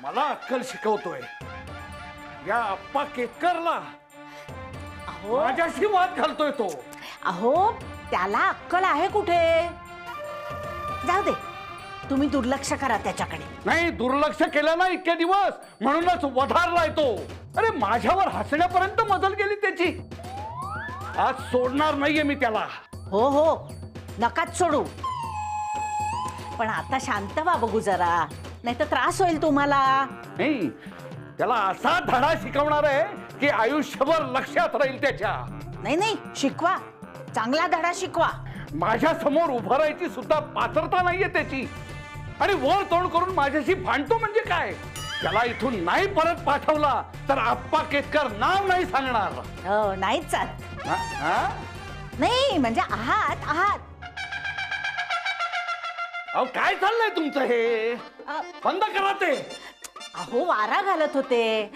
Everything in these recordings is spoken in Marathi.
मला अक्कल शिकवतोय या अप्पा केतकरला अहो माझ्याशी वाद घालतोय तो. अहो त्याला अक्कल आहे कुठे? जाऊ दे, तुम्ही दुर्लक्ष करा त्याच्याकडे. नाही, दुर्लक्ष केलं ना इतके दिवस म्हणूनच वधारलाय तो. अरे माझ्यावर हसण्यापर्यंत मजल गेली त्याची. आज सोडणार नाहीये मी त्याला. हो हो, नकाच सोडू. पण आता शांत व्हा बघू जरा, नाही तर त्रास होईल तुम्हाला. नाही, त्याला असा धडा शिकवणार आहे की आयुष्यभर लक्षात राहील त्याच्या. नाही नाही, शिकवा, चांगला धडा शिकवा. माझ्या समोर उभं राहायची सुद्धा पात्रता नाहीये त्याची. आणि वर तोंड करून माझ्याशी भांडतो म्हणजे काय? त्याला इथून नाही परत पाठवला तर आप्पा केतकर नाव नाही सांगणार. हो, नाहीच चाल. हा? हा? नाही म्हणजे आहात आहात. अहो काय चाललंय तुमचं हे? बंद करा ते. अहो वारा घालत होते.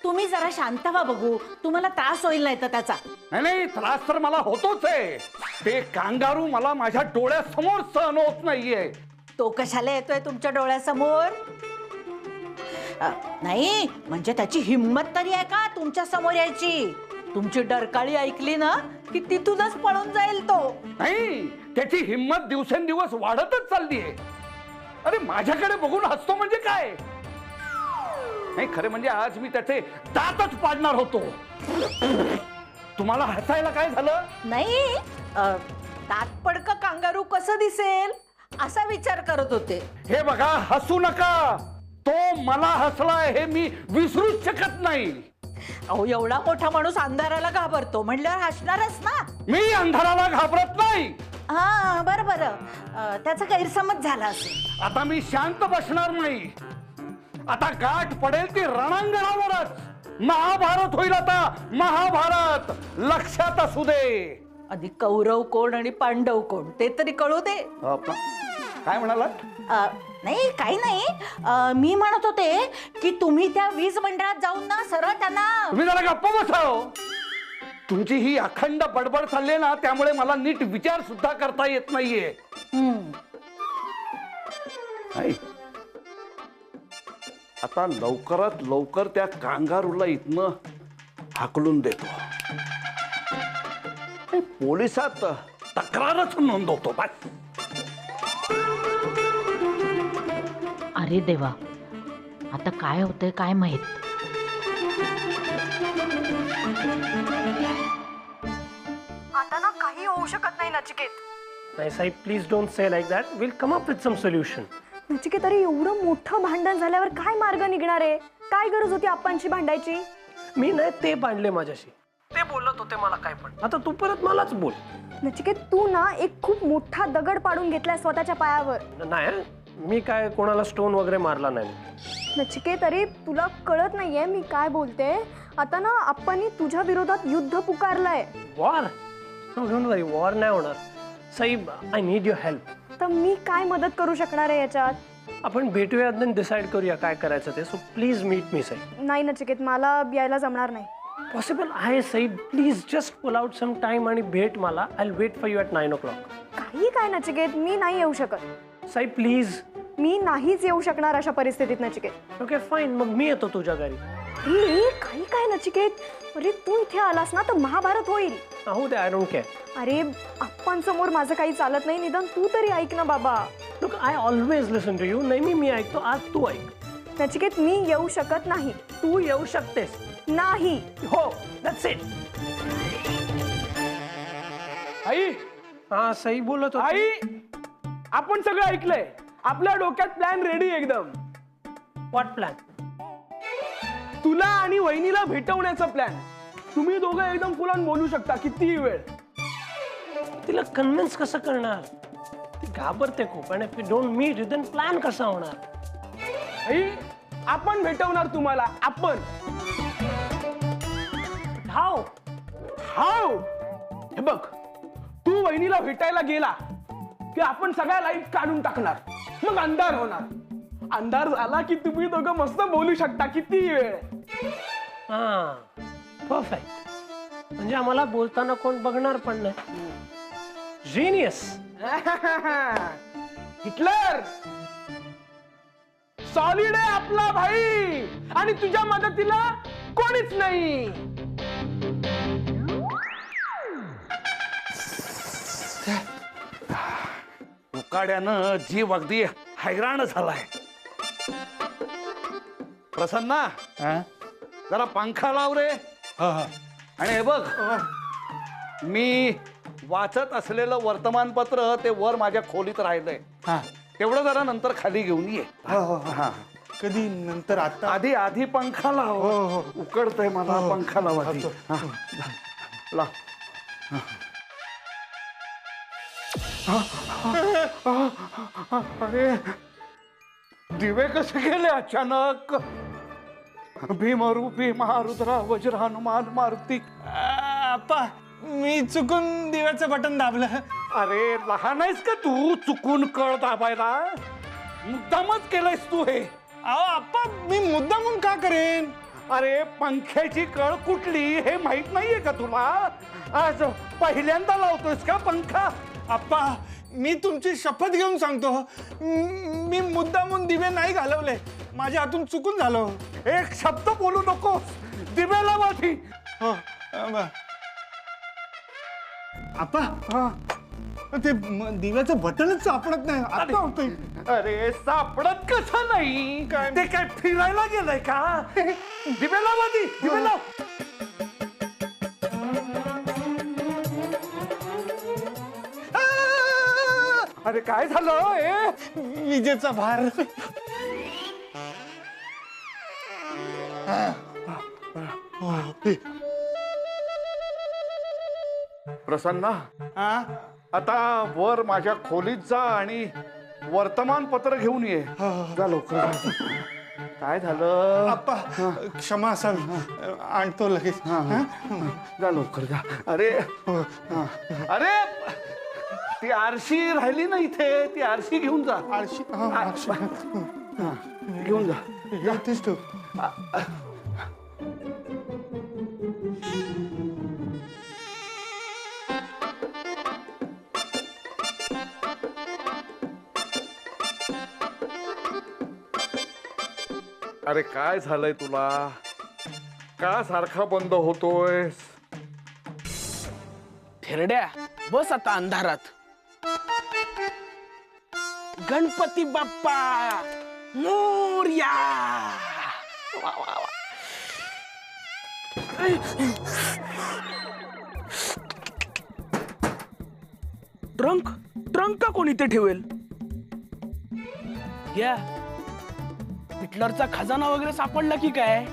तुम्ही जरा शांत व्हा बघू, तुम्हाला त्रास होईल नाही तर त्याचा. नाही नाही, त्रास तर मला होतोच आहे. ते कांगारू मला माझ्या डोळ्यासमोर सहन होत नाहीये. तो कशाला येतोय तुमच्या डोळ्यासमोर? नाही म्हणजे त्याची हिम्मत तरी आहे का तुमच्या समोर यायची? तुमची डरकाळी ऐकली ना की तिथूनच पळून जाईल तो. नाही, त्याची हिम्मत दिवसेंदिवस वाढतच चाललीये. अरे माझ्याकडे बघून हसतो म्हणजे काय? नाही, खरे म्हणजे आज मी त्याचे दातच पाडणार होतो. तुम्हाला हसायला काय झालं? नाही, दात पडक कांगारू कसं दिसेल असा विचार करत होते. हे बघा, हसू नका. तो मला हसलाय हे मी विसरूच शकत नाही. अहो एवढा मोठा माणूस अंधाराला घाबरतो म्हणल्यावर हसणारच ना. मी अंधाराला घाबरत नाही. हा बरं बरं, त्याचा गैरसमज झाला असेल. आता मी शांत बसणार नाही. आता गाठ पडेल ती रणांगणावरच. महाभारत होईल आता, महाभारत. लक्षात असू दे. आधी कौरव कोण आणि पांडव कोण ते तरी कळू दे. काय म्हणाला? नाही काही नाही, मी म्हणत होते की तुम्ही त्या वीज मंडळात जाऊन ना सरळ त्यांना. तुम्ही जरा गप्प बसाव. तुमची ही अखंड बडबड चालली ना, त्यामुळे मला नीट विचार सुद्धा करता येत नाहीये. आता लवकरात लवकर त्या कांगारूला इथनं हाकलून देतो. पोलिसात तक्रारच नोंदवतो. बस. अरे देवा, आता काय होतंय काय माहित. आता ना काही होऊ शकत नाही नचिकेत. नाही साहेब, please don't say like that. Will come up with some solution. Nachiket, अरे एवढं मोठं भांडण झाल्यावर काय मार्ग निघणार आहे? काय गरज होती आप्पांशी भांडायची? मी नाही, ते भांडले माझ्याशी. ते बोलत होते मला काय पण. आता तू परत मलाच बोल. नचिकेत, तू ना एक खूप मोठा दगड पाडून घेतलाय स्वतःच्या पायावर. नाही, मी काय कोणाला स्टोन वगैरे मारला नाही. नचिकेत, अरे तुला कळत नाहीये मी काय बोलते. आता ना आप्पांनी तुझ्या विरोधात युद्ध पुकारलंय. War? No don't worry, war नाही होणार. साहेब, आय नीड युअर हेल्प. तर मी काय मदत करू शकणार आहे याच्यात? आपण भेटूया आणि डिसाईड करूया काय करायचं ते. सो प्लीज मीट मी साहेब. नाही नचिकेत, मला यायला जमणार नाही. पॉसिबल आहे साहेब. Please just pull out some time आणि भेट मला. I will wait for you at 9 o'clock. काही काय नचिकेत, मी नाही येऊ शकत. साहेब प्लीज. मी नाहीच येऊ शकणार अशा परिस्थितीत नचिकेत. ओके फाईन, मग मी येतो तुझ्या घरी. काही काय नचिकेत, अरे तू इथे आलास ना तर महाभारत होईल. हो दे, आय डोंट केअर. अरे आप्पांसमोर माझं काही चालत नाही, निदान तू तरी ऐक ना बाबा. Look, I always listen to you. नेहमी मी ऐकतो, आज तू ऐक. नचिकेत, मी येऊ शकत नाही. तू येऊ शकतेस. नाही. हो, दॅट्स इट. आई, हा सही बोलत होती. आई, आपण सगळं ऐकलंय. आपल्या डोक्यात प्लॅन रेडी एकदम. What plan? तुला आणि वहिनीला भेटवण्याचा प्लॅन. तुम्ही दोघं एकदम फुल ऑन बोलू शकता कितीही वेळ. तिला कन्व्हिन्स कसं करणार? ती घाबरते खूप. आणि if you don't meet then plan कसा होणार? आई, आपण भेटवणार तुम्हाला. आपण. हाव? हाव? हे बघ, तू वहिनीला भेटायला गेला की आपण सगळ्या लाईट काढून टाकणार. मग अंधार होणार. अंधार झाला की तुम्ही दोघं मस्त बोलू शकता कितीही वेळ. हा, परफेक्ट. म्हणजे आम्हाला बोलताना कोण बघणार पण नाही. जीनियस. हिटलर. सॉलिड आहे आपला भाई आणि तुझ्या मदतीला कोणीच नाही. उकाड्यानं जीव अगदी हैराण झालाय. प्रसन्ना जरा पंखा लाव रे. आणि हे बघ, मी वाचत असलेलं वर्तमानपत्र ते वर माझ्या खोलीत राहिलंय. तेवढं जरा नंतर खाली घेऊन ये. कधी नंतर आता आधी आधी पंखा लाव. उकडतंय मला. पंखा लाव आधी. लाव. अरे दिवे कसे गेले अचानक. भीमरूपी महारुद्रा वज्र हनुमान मारुती. आप्पा मी चुकून दिव्याचं बटन दाबलं. अरे लहान आहेस का तू चुकून कळ दाबायला. मुद्दामच केलंयस तू हे. अहो आप्पा मी मुद्दामून का करेन. अरे पंख्याची कळ कुठली हे माहित नाहीये का तुला. आज पहिल्यांदा लावतोयस का पंखा. आप्पा मी तुमची शपथ घेऊन सांगतो मी मुद्दामून दिवे नाही घालवले. माझ्या हातून चुकून झालं. एक शब्द बोलू नकोस. दिवेला माझी. आप्पा ते दिव्याचं बटनच सापडत नाही. आता होतंय. अरे सापडत कसं नाही. ते काय फिरायला गेलंय का. दिवेला माझी. दिवेला. अरे काय झालं. विजेचा भार. प्रसन्ना आता वर माझ्या खोलीत जा आणि वर्तमानपत्र घेऊन ये. जा लवकर. काय झालं. आप्पा क्षमा असावी. आणतो लगेच. जा लवकर जा. अरे अरे ती आरशी राहिली ना इथे. ती आरशी घेऊन जा. आळशी घेऊन जा. तेच ठेव. अरे काय झालंय तुला. का सारखा बंद होतोय. थेरड्या बस आता अंधारात. गणपती बाप्पा मोरया. ट्रंक ट्रंक का कोण इथे ठेवेल. या हिटलरचा खजाना वगैरे सापडला की काय.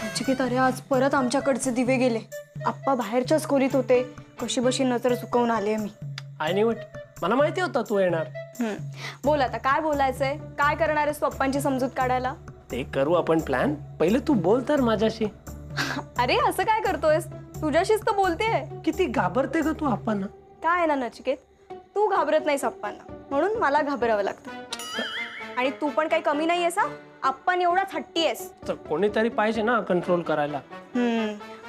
नचिकेत अरे आज परत आमच्याकडचे दिवे गेले. आप्पा बाहेरच्याच खोलीत होते. कशी बशी नजर चुकवून आले मी. I knew it. मला माहिती होतं तू येणार. बोल आता काय बोलायचंय. काय करणार आहेस पप्पांची समजूत काढायला. ते करू आपण प्लॅन. पहिले तू बोल तर माझ्याशी. अरे असं काय करतोयस. तुझ्याशीच तर बोलतेय. किती घाबरते ग तू आपण. काय आहे ना नचिकेत, तू घाबरत नाहीस आप्पांना म्हणून मला घाबरावं लागतं. आणि तू पण काही कमी नाहीयेस हा. आप्पान एवढाच हट्टी आहेस. तर कोणीतरी पाहिजे ना कंट्रोल करायला.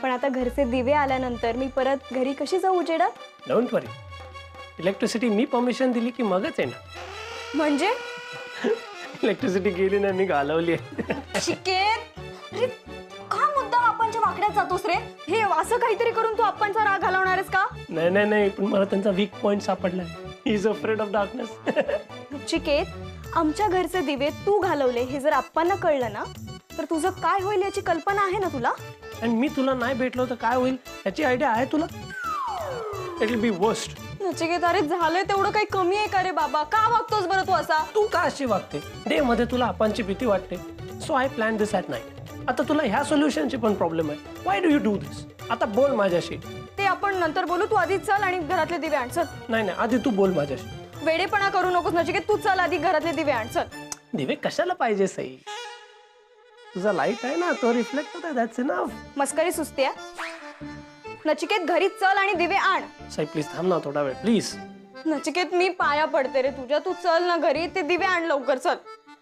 पण आता घरचे दिवे आल्यानंतर मी परत घरी कशी जाऊ उजेडात. Don't worry. Electricity me permission दिली की मगच आहे ना. म्हणजे इलेक्ट्रिसिटी गेली ना मी घालवली. शिकेत अरे का मुद्दाम आप्पांच्या वाकड्यात जातोस रे. हे असं काहीतरी करून तू आप्पांचा राग घालवणार आहेस का. नाही पण मला त्यांचा वीक पॉइंट सापडलाय. He is afraid of darkness. शिकेत आमच्या घरचे दिवे तू घालवले हे जर आप्पांना कळलं ना तर तुझं काय होईल याची कल्पना आहे ना तुला. आणि मी तुला नाही भेटलो तर काय होईल याची आयडिया आहे तुला. It will be worst. Nachiket अरे झालंय तेवढं काही कमी आहे का रे बाबा. का वागतोस बरं तू असा. तू का अशी वागते. डे मध्ये तुला आपांची भीती वाटते. So I plan this at night. आता तुला ह्या सोल्युशनची पण प्रॉब्लेम आहे. व्हाय डू यू डू दिस. आता बोल माझ्याशी. ते आपण नंतर बोलू. तू आधी चल आणि घरातले दिवे आण. चल. नाही आधी तू बोल माझ्याशी. वेडेपणा करू नकोस नचिकेत. तू चल आधी घरातले दिवे आण. चल. दिवे कशाला पाहिजे सई. तुझा लाईट आहे ना तो रिफ्लेक्ट होता. That's enough. मस्करी सुस्ती आहे. नचिकेत घरी चल आणि दिवे आण. सई प्लीज थांब ना थोडा वेळ प्लीज. नचिकेत मी पाया पडते रे तुझ्या. तू चल ना घरी. ते दिवे आण लवकर. चल.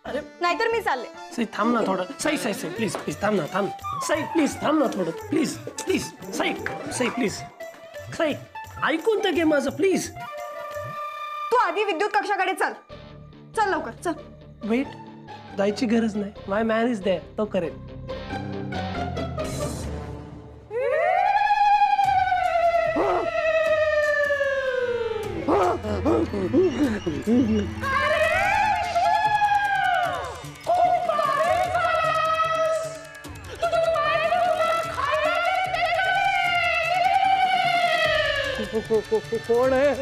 अरे नाहीतर मी चालले. सई थांब ना थोडं. सई सई सई प्लीज प्लीज थांब ना थांब. सई प्लीज थांब ना थोडं please please. Sai Sai please. Sai ऐकून तर घे माझं प्लीज. तू आधी विद्युत कक्षाकडे चल. चल लवकर चल. वेट, जायची गरज नाही. माय मॅन इज देअर, तो करेल. कोण आहे?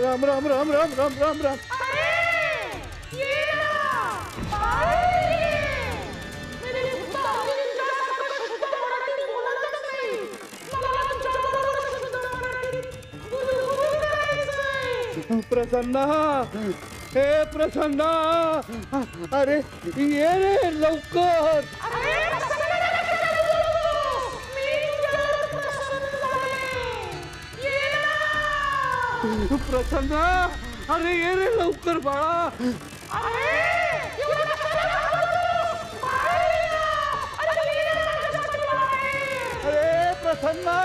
राम राम राम राम राम राम राम. प्रसन्ना, हे प्रसन्ना, अरे ये रे लवकर. प्रसन्ना, अरे ये रे लवकर बाळा. अरे प्रसन्ना,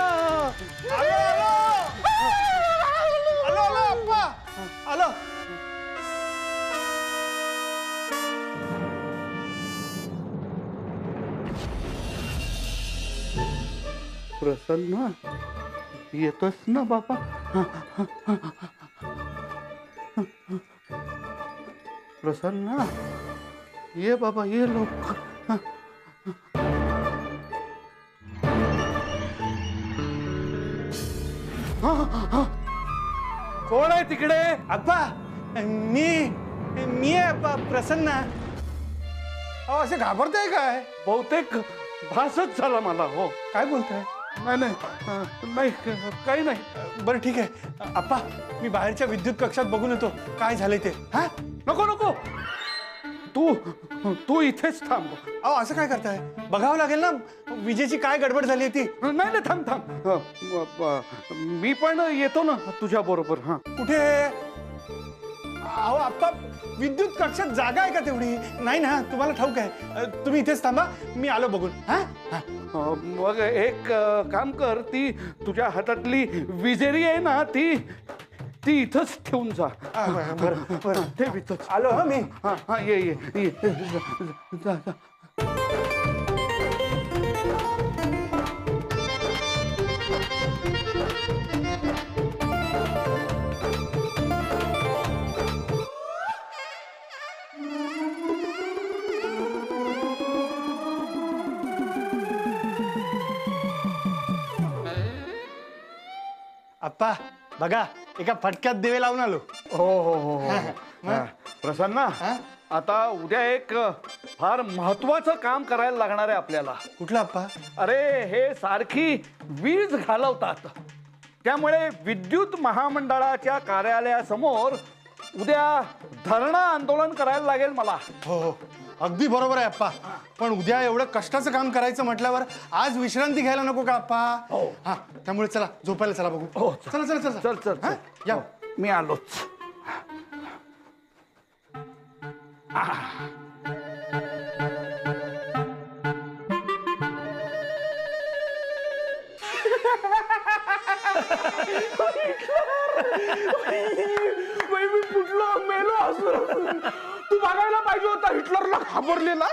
आलो आलो आलो आलो अप्पा आलो. प्रसन्ना, येतोस ना बाबा? प्रसन्ना, ये बाबा ये लवकर. कोण आहे तिकडे? अप्पा मी मी आहे अप्पा, प्रसन्न. अहो असं घाबरताय काय? बहुतेक भासच झाला मला. हो, काय बोलताय? नाही नाही नाही, काही नाही. बरं ठीक आहे अप्पा, मी बाहेरच्या विद्युत कक्षात बघून येतो काय झालंय ते. हा नको नको, तू तू इथेच थांब. अहो असं काय करताय? बघावं लागेल ना विजेची काय गडबड झाली ती. नाही नाही, थांब थांब. मी पण येतो ना तुझ्या बरोबर. हा, कुठे? अहो आप्पा, विद्युत कक्षात जागा आहे का तेवढी? नाही ना, तुम्हाला ठाऊक आहे. तुम्ही इथेच थांबा, मी आलो बघून. हा मग एक काम कर, ती तुझ्या हातातली विजेरी आहे ना, ती ती इथंच ठेवून जा. बरं बरं ठेव इथंच. आलो हा मी. हा हा, ये ये ये. जा जा. आप्पा बघा, एका फटक्यात दिवे लावून आलो. हो हो हो हो. हा, प्रसन्ना, हा? आता उद्या एक फार महत्वाचं काम करायला लागणार आहे आपल्याला. कुठलं आप्पा? अरे हे सारखी वीज घालवतात, त्यामुळे विद्युत महामंडळाच्या कार्यालयासमोर उद्या धरणं आंदोलन करायला लागेल मला. हो हो, अगदी बरोबर आहे आप्पा. पण उद्या एवढं कष्टाचं काम करायचं म्हटल्यावर आज विश्रांती घ्यायला नको का आप्पा? हा, त्यामुळे चला झोपायला चला बघू. हो, चला चला चला चल चल हा? चल. या. हो, मी आलोच. मी फुटलो, मेलो हसून. तू बघायला पाहिजे होता हिटलरला घाबरलेला.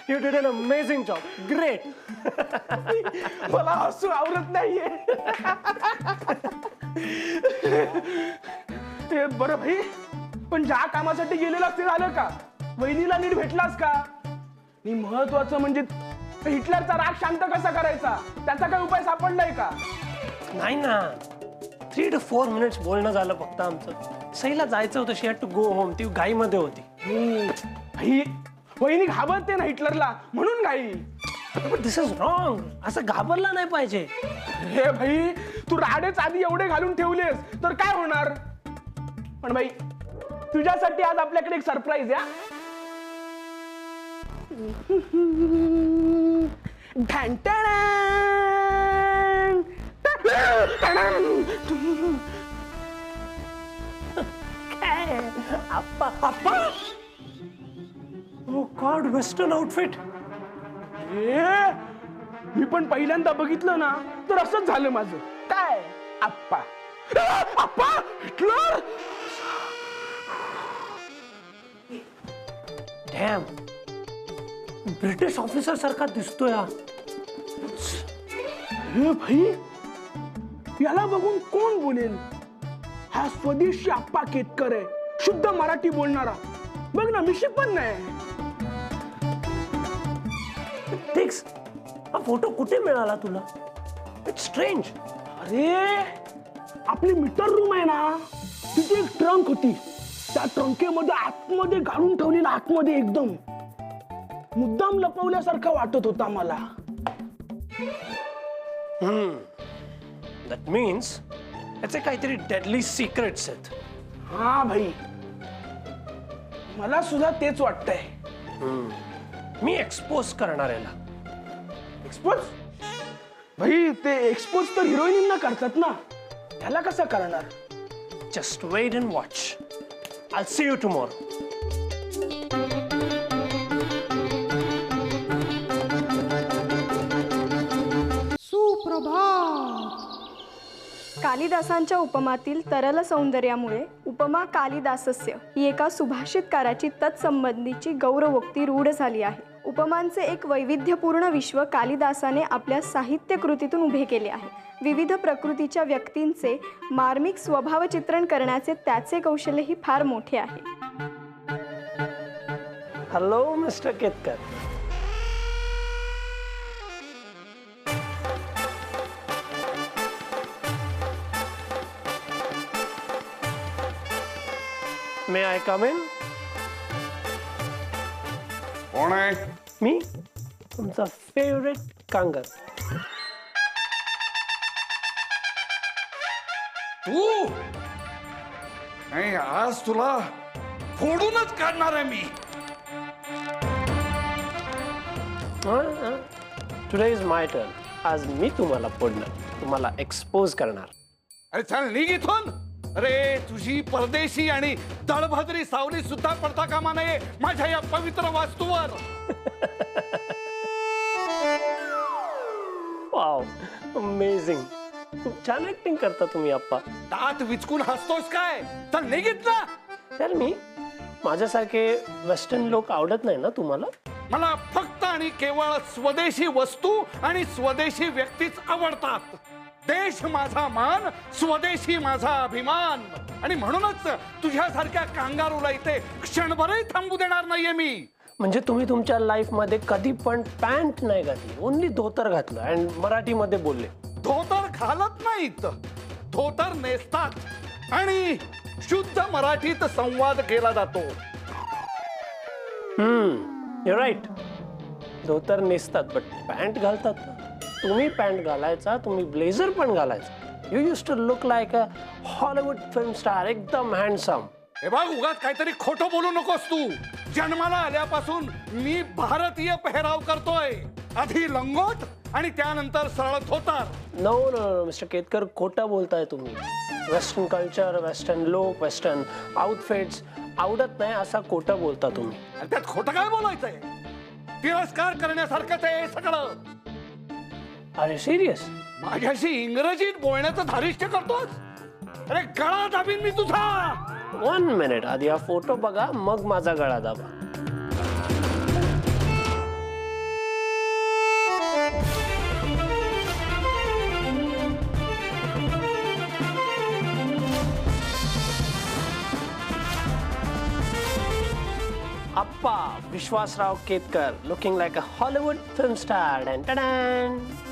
You did an amazing job. Great. मला हसू आवडत नाहीये. ते बरं भाई, पण ज्या कामासाठी गेलेलास ते झालं का? वहिनीला नीट भेटलास का? आणि महत्वाचं म्हणजे हिटलरचा राग शांत कसा करायचा, त्याचा काही उपाय सापडलाय का? नाही ना, 3 to 4 मिनिट्स बोलणं झालं फक्त आमचं. सईला जायचं होतं, शी हॅड टू गो होम. ती घाईमध्ये होती. भाई, वहिनी घाबरते ना हिटलरला, म्हणून घाई. But this is wrong. असं घाबरला नाही पाहिजे. हे भाई, तू राडेच आधी एवढे घालून ठेवलेस तर काय होणार? पण भाई, तुझ्यासाठी आज आपल्याकडे एक सरप्राईज आहे. काय आप्पा आप्पा ओ गॉड वेस्टर्न आउटफिट. मी पण पहिल्यांदा बघितलं ना तर असंच झालं माझं. काय आप्पा आप्पा हिटलर. डॅम ब्रिटिश ऑफिसर सारखा दिसतोय हा. हे भाई याला बघून कोण बोलेल हा स्वदेशी आप्पा केतकर आहे, शुद्ध मराठी बोलणारा. बघ ना मिशी पण नाही. टिक्स हा फोटो कुठे मिळाला तुला? It's strange. अरे आपली मीटर रूम आहे ना तिथे एक ट्रंक होती. त्या ट्रंकेमध्ये आतमध्ये घालून ठेवलेला, आतमध्ये एकदम मुद्दाम लपवल्यासारखा वाटत होता मला. दॅट मीन्स याचे काहीतरी डेडली सिक्रेट्स आहेत. हा भाई मला सुद्धा तेच वाटतंय. मी एक्सपोज करणार याला. एक्सपोज भाई ते एक्सपोज तर हिरोईनना करतात ना, त्याला कसं करणार? Just wait and watch. I see you tomorrow. कालिदासांच्या उपमातील तरल सौंदर्यामुळे उपमा कालिदासस्य ही एका सुभाषितकाराची तत्संबंधीची गौरवोक्ती रूढ झाली आहे. उपमांचे एक वैविध्यपूर्ण विश्व कालिदासाने आपल्या साहित्य कृतीतून उभे केले आहे. विविध प्रकृतीच्या व्यक्तींचे मार्मिक स्वभाव चित्रण करण्याचे त्याचे कौशल्यही फार मोठे आहे. Hello mister Ketkar. May I come in? कोण आहे? मी तुमचा फेवरेट कांगर. तू नाही, आज तुला फोडूनच काढणार आहे मी. Today is my turn. आज मी तुम्हाला फोडणार, तुम्हाला एक्सपोज करणार. अरे चल निघ इथून. अरे तुझी परदेशी आणि तळभद्री सावली सुद्धा पडता कामा नये माझ्या या पवित्र वास्तूवर. Wow amazing. खूप छान ऍक्टिंग करता तुम्ही आप्पा. दात विचकून हसतोस काय? चल निघित ना. तर मी माझ्यासारखे वेस्टर्न लोक आवडत नाही ना तुम्हाला? मला फक्त आणि केवळ स्वदेशी वस्तू आणि स्वदेशी व्यक्तीच आवडतात. देश माझा मान, स्वदेशी माझा अभिमान. आणि म्हणूनच तुझ्यासारख्या कांगारूला इथे क्षणभरही थांबू देणार नाहीये मी. म्हणजे तुम्ही तुमच्या लाईफ मध्ये कधी पण पॅन्ट नाही घातली, ओनली धोतर घातलं अँड मराठीमध्ये बोलले. धोतर घालत नाहीत, धोतर नेसतात आणि शुद्ध मराठीत संवाद केला जातो. You right. धोतर नेसतात बट पॅन्ट घालतात ना. तुम्ही पॅन्ट घालायचा, तुम्ही ब्लेझर पण घालायचा. You use to look like a Hollywood film star. एकदम हँडसम. हे बघ उगाच काहीतरी खोटं बोलू नकोस तू. जन्माला आल्यापासून मी भारतीय पेहराव करतोय. आधी लंगोट आणि त्यानंतर सरळ धोतर. नो नो मिस्टर केतकर, खोटं बोलताय तुम्ही. वेस्टर्न कल्चर, वेस्टर्न लोक, वेस्टर्न आउटफिट्स आवडत नाही असा खोटं बोलता तुम्ही. आणि त्यात खोटं काय बोलायचंय? तिरस्कार करण्यासारखंच आहे सगळं. अरे सिरियस? माझ्याशी इंग्रजीत बोलण्याचं धारिष्ट्य करतोस? अरे गळा दाबीन मी तुझा. 1 मिनिट. आधी हा फोटो बघा, मग माझा गळा दाबा. Appa Vishwasrao Ketkar, looking like a Hollywood film star. Dun, dun, dun.